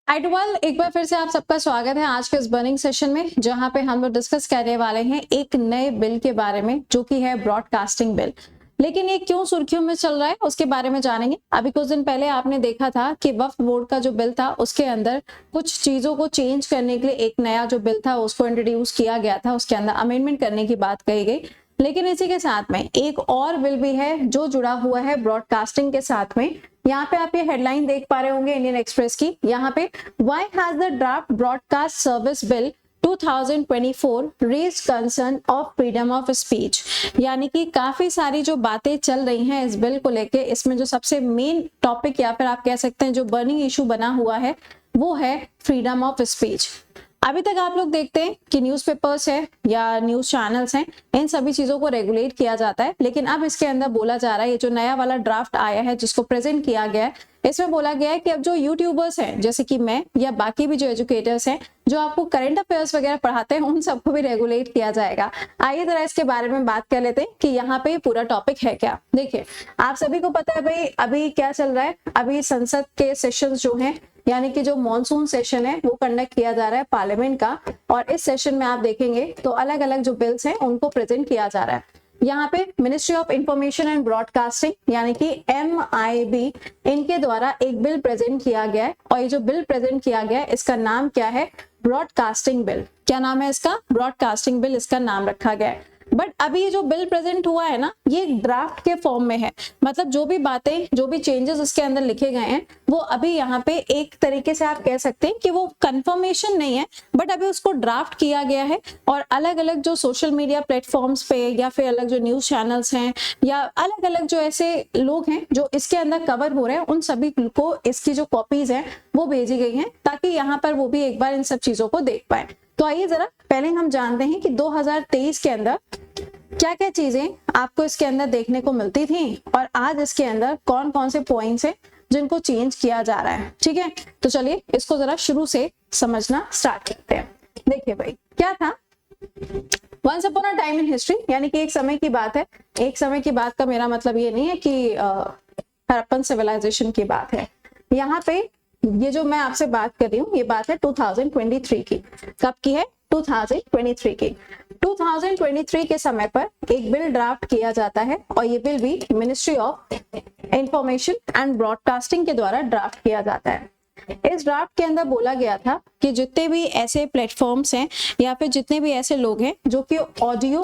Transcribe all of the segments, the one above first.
आइटवाल एक बार फिर से आप सबका स्वागत है आज के इस बर्निंग सेशन में, जहां पे हम लोग डिस्कस करने वाले हैं एक नए बिल के बारे में जो कि है ब्रॉडकास्टिंग बिल। लेकिन ये क्यों सुर्खियों में चल रहा है उसके बारे में जानेंगे। अभी कुछ दिन पहले आपने देखा था कि वक्फ बोर्ड का जो बिल था उसके अंदर कुछ चीजों को चेंज करने के लिए एक नया जो बिल था उसको इंट्रोड्यूस किया गया था, उसके अंदर अमेंडमेंट करने की बात कही गई। लेकिन इसी के साथ में एक और बिल भी है जो जुड़ा हुआ है ब्रॉडकास्टिंग के साथ में। यहाँ पे आप ये हेडलाइन देख पा रहे होंगे इंडियन एक्सप्रेस की। यहाँ पे why has the draft broadcast service bill 2024 raise concern of freedom of speech. यानी कि काफी सारी जो बातें चल रही हैं इस बिल को लेके, इसमें जो सबसे मेन टॉपिक या फिर आप कह सकते हैं जो बर्निंग इशू बना हुआ है वो है फ्रीडम ऑफ स्पीच। अभी तक आप लोग देखते हैं कि न्यूज़पेपर्स है या न्यूज चैनल्स हैं, इन सभी चीजों को रेगुलेट किया जाता है। लेकिन अब इसके अंदर बोला जा रहा है, ये जो नया वाला ड्राफ्ट आया है जिसको प्रेजेंट किया गया है, इसमें बोला गया है कि अब जो यूट्यूबर्स हैं जैसे कि मैं या बाकी भी जो एजुकेटर्स हैं जो आपको करंट अफेयर्स वगैरह पढ़ाते हैं उन सबको भी रेगुलेट किया जाएगा। आइए जरा इसके बारे में बात कर लेते हैं कि यहाँ पे पूरा टॉपिक है क्या। देखिए, आप सभी को पता है भाई अभी क्या चल रहा है। अभी संसद के सेशंस जो हैं, यानी कि जो मॉनसून सेशन है वो कंडक्ट किया जा रहा है पार्लियामेंट का, और इस सेशन में आप देखेंगे तो अलग अलग जो बिल्स हैं उनको प्रेजेंट किया जा रहा है। यहाँ पे ministry of information and broadcasting यानी कि MIB इनके द्वारा एक बिल प्रेजेंट किया गया है, और ये जो बिल प्रेजेंट किया गया है इसका नाम क्या है? Broadcasting bill. क्या नाम है इसका? ब्रॉडकास्टिंग बिल इसका नाम रखा गया है। बट अभी ये जो बिल प्रेजेंट हुआ है ना, ये ड्राफ्ट के फॉर्म में है। मतलब जो भी बातें, जो भी चेंजेस इसके अंदर लिखे गए हैं वो अभी यहाँ पे एक तरीके से आप कह सकते हैं कि वो कंफर्मेशन नहीं है, बट अभी उसको ड्राफ्ट किया गया है। और अलग अलग जो सोशल मीडिया प्लेटफॉर्म्स पे या फिर अलग जो न्यूज चैनल्स हैं या अलग अलग जो ऐसे लोग हैं जो इसके अंदर कवर हो रहे हैं, उन सभी को इसकी जो कॉपीज हैं वो भेजी गई हैं ताकि यहाँ पर वो भी एक बार इन सब चीजों को देख पाए। तो आइए जरा पहले हम जानते हैं कि 2023 के अंदर क्या क्या चीजें आपको इसके अंदर देखने को मिलती थी और आज इसके अंदर कौन कौन से पॉइंट्स हैं जिनको चेंज किया जा रहा है। ठीक है, तो चलिए इसको जरा शुरू से समझना स्टार्ट करते हैं। देखिए भाई क्या था, once upon a time in history, यानी कि एक समय की बात है। एक समय की बात का मेरा मतलब ये नहीं है कि हड़प्पन सिविलाइजेशन की बात है। यहाँ पे ये जो मैं आपसे बात कर रही हूँ ये बात है 2023 की। कब की है? 2023 की। 2023 के समय पर एक बिल ड्राफ्ट किया जाता है, और ये बिल भी ministry of information and broadcasting के द्वारा ड्राफ्ट किया जाता है। इस ड्राफ्ट के अंदर बोला गया था कि जितने भी ऐसे प्लेटफॉर्म्स हैं या फिर जितने भी ऐसे लोग हैं जो कि ऑडियो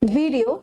वीडियो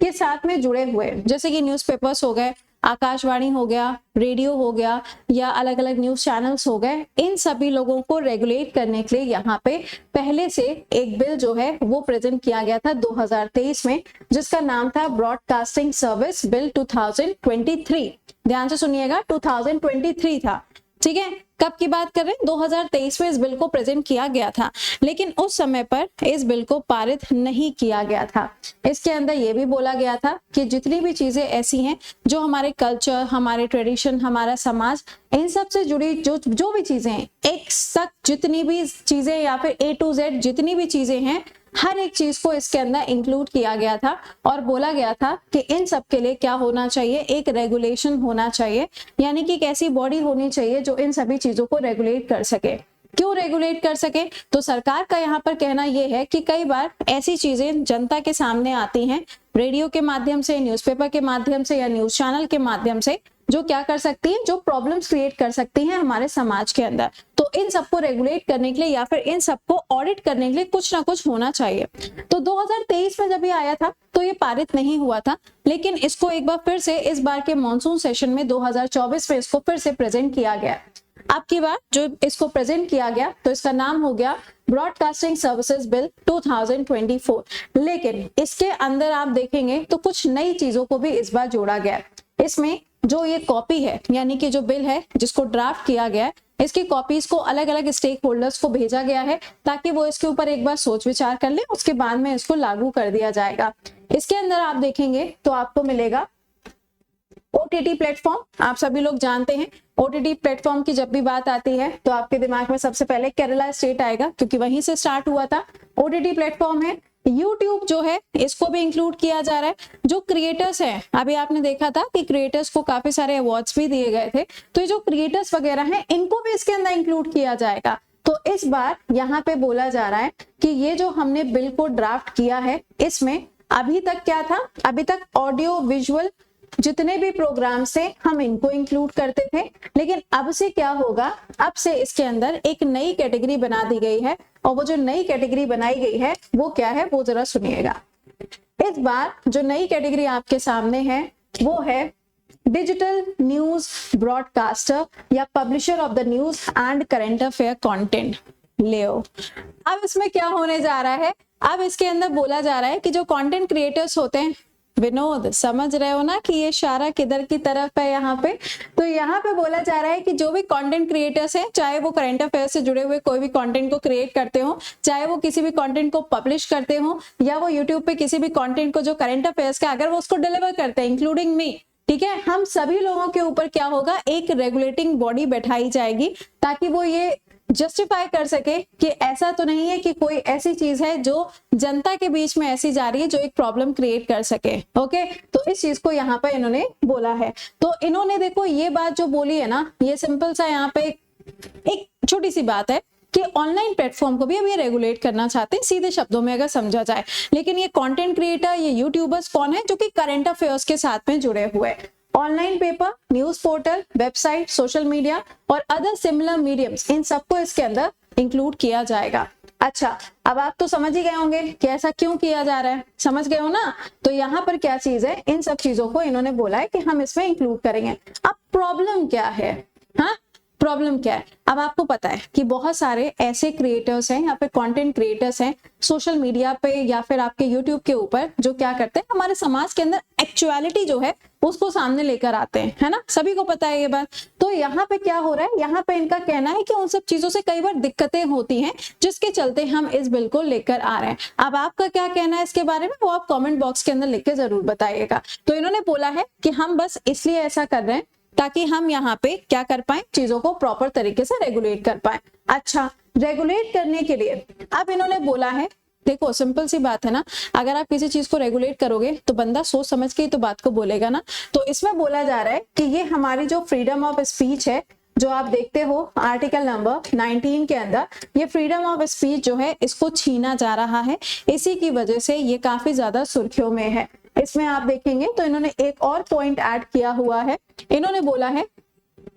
के साथ में जुड़े हुए, जैसे कि न्यूज़पेपर्स हो गए, आकाशवाणी हो गया, रेडियो हो गया या अलग अलग न्यूज चैनल्स हो गए, इन सभी लोगों को रेगुलेट करने के लिए यहाँ पे पहले से एक बिल जो है वो प्रेजेंट किया गया था 2023 में, जिसका नाम था ब्रॉडकास्टिंग सर्विस बिल 2023। ध्यान से सुनिएगा, 2023 था। ठीक है, कब की बात कर रहे हैं? 2023 में इस बिल को प्रेजेंट किया गया था, लेकिन उस समय पर इस बिल को पारित नहीं किया गया था। इसके अंदर यह भी बोला गया था कि जितनी भी चीजें ऐसी हैं जो हमारे कल्चर, हमारे ट्रेडिशन, हमारा समाज, इन सब से जुड़ी जो भी चीजें हैं, एक तक जितनी भी चीजें या फिर A to Z जितनी भी चीजें हैं, हर एक चीज को इसके अंदर इंक्लूड किया गया था। और बोला गया था कि इन सब के लिए क्या होना चाहिए? एक रेगुलेशन होना चाहिए, यानी कि एक ऐसी बॉडी होनी चाहिए जो इन सभी चीजों को रेगुलेट कर सके। क्यों रेगुलेट कर सके? तो सरकार का यहाँ पर कहना यह है कि कई बार ऐसी चीजें जनता के सामने आती हैं रेडियो के माध्यम से, न्यूज़पेपर के माध्यम से या न्यूज चैनल के माध्यम से, जो क्या कर सकती हैं, जो प्रॉब्लम्स क्रिएट कर सकती हैं हमारे समाज के अंदर। तो इन सबको रेगुलेट करने के लिए या फिर इन सबको ऑडिट करने के लिए कुछ ना कुछ होना चाहिए। तो 2023 में जब ये आया था तो ये पारित नहीं हुआ था, लेकिन इसको एक बार फिर से इस बार के मॉनसून सेशन में 2024 में इसको फिर से प्रेजेंट किया गया। अब की बार जो इसको प्रेजेंट किया गया तो इसका नाम हो गया ब्रॉडकास्टिंग सर्विसेज बिल 2024। लेकिन इसके अंदर आप देखेंगे तो कुछ नई चीजों को भी इस बार जोड़ा गया। इसमें जो ये कॉपी है, यानी कि जो बिल है जिसको ड्राफ्ट किया गया है, इसकी कॉपीज को अलग अलग स्टेक होल्डर्स को भेजा गया है ताकि वो इसके ऊपर एक बार सोच विचार कर ले, उसके बाद में इसको लागू कर दिया जाएगा। इसके अंदर आप देखेंगे तो आपको मिलेगा OTT प्लेटफॉर्म। आप सभी लोग जानते हैं OTT प्लेटफॉर्म की जब भी बात आती है तो आपके दिमाग में सबसे पहले केरला स्टेट आएगा, क्योंकि वहीं से स्टार्ट हुआ था। OTT प्लेटफॉर्म है यूट्यूब जो है इसको भी इंक्लूड किया जा रहा है। जो क्रिएटर्स हैं, अभी आपने देखा था कि क्रिएटर्स को काफी सारे अवार्ड्स भी दिए गए थे, तो ये जो क्रिएटर्स वगैरह हैं इनको भी इसके अंदर इंक्लूड किया जाएगा। तो इस बार यहाँ पे बोला जा रहा है कि ये जो हमने बिल को ड्राफ्ट किया है, इसमें अभी तक क्या था, अभी तक ऑडियो विजुअल जितने भी प्रोग्राम्स थे हम इनको इंक्लूड करते थे, लेकिन अब से क्या होगा, अब से इसके अंदर एक नई कैटेगरी बना दी गई है, और वो जो नई कैटेगरी बनाई गई है वो क्या है, वो जरा सुनिएगा। इस बार जो नई कैटेगरी आपके सामने है वो है डिजिटल न्यूज ब्रॉडकास्टर या publisher of the news and current affair content. लेओ, अब इसमें क्या होने जा रहा है, अब इसके अंदर बोला जा रहा है कि जो कंटेंट क्रिएटर्स होते हैं, विनोद समझ रहे हो ना कि ये इशारा किधर की तरफ है यहाँ पे, तो यहाँ पे बोला जा रहा है कि जो भी कंटेंट क्रिएटर्स हैं, चाहे वो करंट अफेयर से जुड़े हुए कोई भी कंटेंट को क्रिएट करते हो, चाहे वो किसी भी कंटेंट को पब्लिश करते हो, या वो यूट्यूब पे किसी भी कंटेंट को जो करंट अफेयर्स का अगर वो उसको डिलीवर करते हैं, इंक्लूडिंग मी, ठीक है, हम सभी लोगों के ऊपर क्या होगा, एक रेगुलेटिंग बॉडी बैठाई जाएगी ताकि वो ये जस्टिफाई कर सके कि ऐसा तो नहीं है कि कोई ऐसी चीज है जो जनता के बीच में ऐसी जा रही है जो एक प्रॉब्लम क्रिएट कर सके। ओके, तो इस चीज को यहाँ पे इन्होंने बोला है। तो इन्होंने देखो ये बात जो बोली है ना, ये सिंपल सा यहाँ पे एक छोटी सी बात है कि ऑनलाइन प्लेटफॉर्म को भी अब ये रेगुलेट करना चाहते हैं, सीधे शब्दों में अगर समझा जाए। लेकिन ये कंटेंट क्रिएटर, ये यूट्यूबर्स कौन है, जो कि करंट अफेयर्स के साथ में जुड़े हुए हैं। Online paper, news portal, website, social media और अदर सिमिलर मीडियम्स, इन सबको इसके अंदर इंक्लूड किया जाएगा। अच्छा, अब आप तो समझ ही गए होंगे कि ऐसा क्यों किया जा रहा है, समझ गए हो ना। तो यहाँ पर क्या चीज है, इन सब चीजों को इन्होंने बोला है कि हम इसमें इंक्लूड करेंगे। अब प्रॉब्लम क्या है, हाँ प्रॉब्लम क्या है, अब आपको पता है कि बहुत सारे ऐसे क्रिएटर्स हैं या फिर कंटेंट क्रिएटर्स हैं सोशल मीडिया पे या फिर आपके यूट्यूब के ऊपर, जो क्या करते हैं, हमारे समाज के अंदर एक्चुअलिटी जो है उसको सामने लेकर आते हैं, है ना, सभी को पता है ये बात। तो यहाँ पे क्या हो रहा है, यहाँ पे इनका कहना है कि उन सब चीजों से कई बार दिक्कतें होती हैं जिसके चलते हम इस बिल को लेकर आ रहे हैं। अब आपका क्या कहना है इसके बारे में, वो आप कमेंट बॉक्स के अंदर लिख के जरूर बताइएगा। तो इन्होंने बोला है कि हम बस इसलिए ऐसा कर रहे हैं ताकि हम यहाँ पे क्या कर पाए, चीजों को प्रॉपर तरीके से रेगुलेट कर पाए। अच्छा, रेगुलेट करने के लिए अब इन्होंने बोला है, देखो सिंपल सी बात है ना, अगर आप किसी चीज को रेगुलेट करोगे तो बंदा सोच समझ के ही तो बात को बोलेगा ना। तो इसमें बोला जा रहा है कि ये हमारी जो फ्रीडम ऑफ स्पीच है, जो आप देखते हो आर्टिकल नंबर 19 के अंदर, ये फ्रीडम ऑफ स्पीच जो है इसको छीना जा रहा है। इसी की वजह से ये काफी ज्यादा सुर्खियों में है। इसमें आप देखेंगे तो इन्होंने एक और पॉइंट ऐड किया हुआ है। इन्होंने बोला है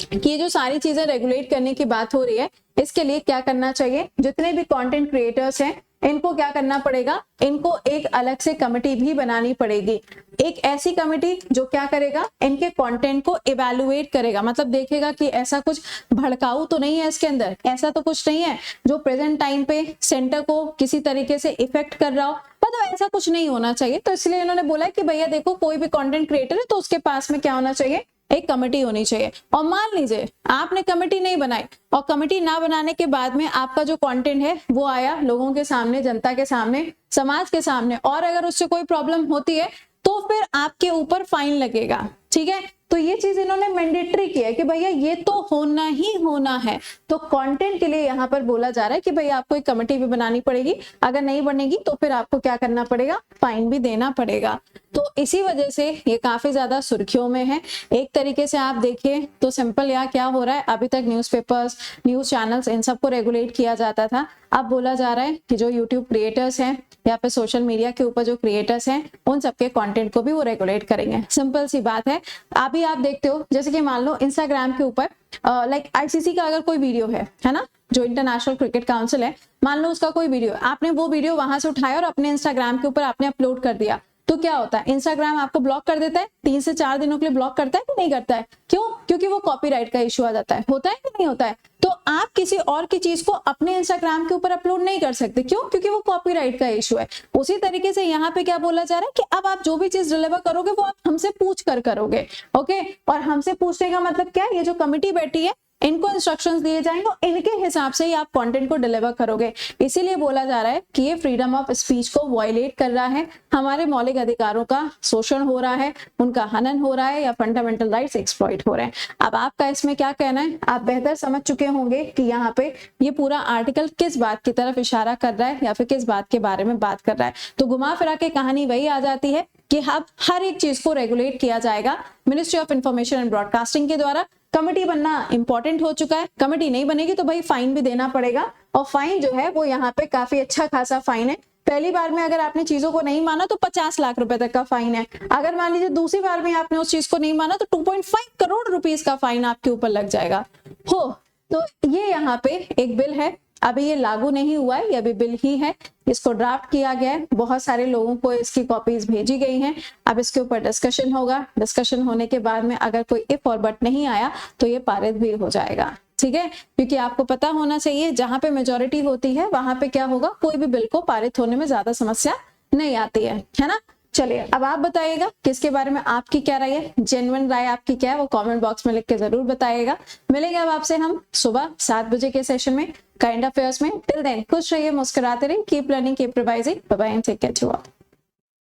कि ये जो सारी चीजें रेगुलेट करने की बात हो रही है, इसके लिए क्या करना चाहिए, जितने भी कंटेंट क्रिएटर्स हैं इनको क्या करना पड़ेगा, इनको एक अलग से कमेटी भी बनानी पड़ेगी। एक ऐसी कमेटी जो क्या करेगा, इनके कंटेंट को इवैल्यूएट करेगा, मतलब देखेगा कि ऐसा कुछ भड़काऊ तो नहीं है इसके अंदर, ऐसा तो कुछ नहीं है जो प्रेजेंट टाइम पे सेंटर को किसी तरीके से इफेक्ट कर रहा हो, मतलब ऐसा कुछ नहीं होना चाहिए। तो इसलिए इन्होंने बोला है कि भैया देखो, कोई भी कंटेंट क्रिएटर है तो उसके पास में क्या होना चाहिए, एक कमेटी होनी चाहिए। और मान लीजिए आपने कमेटी नहीं बनाई, और कमेटी ना बनाने के बाद में आपका जो कंटेंट है वो आया लोगों के सामने, जनता के सामने, समाज के सामने, और अगर उससे कोई प्रॉब्लम होती है तो फिर आपके ऊपर फाइन लगेगा, ठीक है। तो ये चीज इन्होंने मैंडेटरी की है कि भैया ये तो होना ही होना है। तो कंटेंट के लिए यहाँ पर बोला जा रहा है कि भैया आपको एक कमेटी भी बनानी पड़ेगी, अगर नहीं बनेगी तो फिर आपको क्या करना पड़ेगा, फाइन भी देना पड़ेगा। तो इसी वजह से ये काफी ज्यादा सुर्खियों में है। एक तरीके से आप देखिए तो सिंपल यहाँ क्या हो रहा है, अभी तक न्यूज़पेपर्स, न्यूज चैनल्स, इन सबको रेगुलेट किया जाता था। अब बोला जा रहा है कि जो यूट्यूब क्रिएटर्स हैं या फिर सोशल मीडिया के ऊपर जो क्रिएटर्स हैं, उन सबके कंटेंट को भी वो रेगुलेट करेंगे। सिंपल सी बात है। अभी आप देखते हो जैसे कि मान लो इंस्टाग्राम के ऊपर लाइक आईसीसी का अगर कोई वीडियो है ना, जो इंटरनेशनल क्रिकेट काउंसिल है, मान लो उसका कोई वीडियो, आपने वो वीडियो वहां से उठाया और अपने इंस्टाग्राम के ऊपर आपने अपलोड कर दिया, तो क्या होता है, इंस्टाग्राम आपको ब्लॉक कर देता है, 3 से 4 दिनों के लिए ब्लॉक करता है कि नहीं करता है। क्यों? क्योंकि वो कॉपीराइट का इश्यू आ जाता है, होता है कि नहीं होता है। तो आप किसी और की चीज को अपने इंस्टाग्राम के ऊपर अपलोड नहीं कर सकते, क्यों? क्योंकि वो कॉपीराइट का इश्यू है। उसी तरीके से यहाँ पे क्या बोला जा रहा है कि अब आप जो भी चीज डिलीवर करोगे वो आप हमसे पूछ कर करोगे, ओके। और हमसे पूछने का मतलब क्या है, ये जो कमिटी बैठी है इनको इंस्ट्रक्शंस दिए जाएंगे और इनके हिसाब से ही आप कंटेंट को डिलीवर करोगे। इसीलिए बोला जा रहा है कि ये फ्रीडम ऑफ स्पीच को वायलेट कर रहा है, हमारे मौलिक अधिकारों का शोषण हो रहा है, उनका हनन हो रहा है या फंडामेंटल राइट्स एक्सप्लॉइट हो रहे हैं। अब आपका इसमें क्या कहना है? आप बेहतर समझ चुके होंगे कि यहाँ पे ये पूरा आर्टिकल किस बात की तरफ इशारा कर रहा है या फिर किस बात के बारे में बात कर रहा है। तो घुमा फिरा के कहानी वही आ जाती है कि अब हर एक चीज को रेगुलेट किया जाएगा ministry of information and broadcasting के द्वारा। कमेटी बनना इंपॉर्टेंट हो चुका है, कमेटी नहीं बनेगी तो भाई फाइन भी देना पड़ेगा, और फाइन जो है वो यहाँ पे काफी अच्छा खासा फाइन है। पहली बार में अगर आपने चीजों को नहीं माना तो 50 लाख रुपए तक का फाइन है। अगर मान लीजिए दूसरी बार में आपने उस चीज को नहीं माना तो 2.5 करोड़ रुपीस का फाइन आपके ऊपर लग जाएगा। तो ये यहाँ पे एक बिल है, अभी ये लागू नहीं हुआ है, ये अभी बिल ही है, इसको ड्राफ्ट किया गया है, बहुत सारे लोगों को इसकी कॉपीज भेजी गई हैं। अब इसके ऊपर डिस्कशन होगा, डिस्कशन होने के बाद में अगर कोई इफ और बट नहीं आया तो ये पारित भी हो जाएगा, ठीक है। क्योंकि आपको पता होना चाहिए जहां पे मेजोरिटी होती है वहां पे क्या होगा, कोई भी बिल को पारित होने में ज्यादा समस्या नहीं आती है ना। चलिए अब आप बताइएगा किसके बारे में आपकी क्या राय है, जेन्युइन राय आपकी क्या है वो कमेंट बॉक्स में लिख के जरूर बताइएगा। मिलेंगे अब आपसे हम सुबह 7 बजे के सेशन में करंट अफेयर्स में। टिल देन खुश रहिए, मुस्कुराते रहिए, keep learning, keep revising, bye bye and take care to all.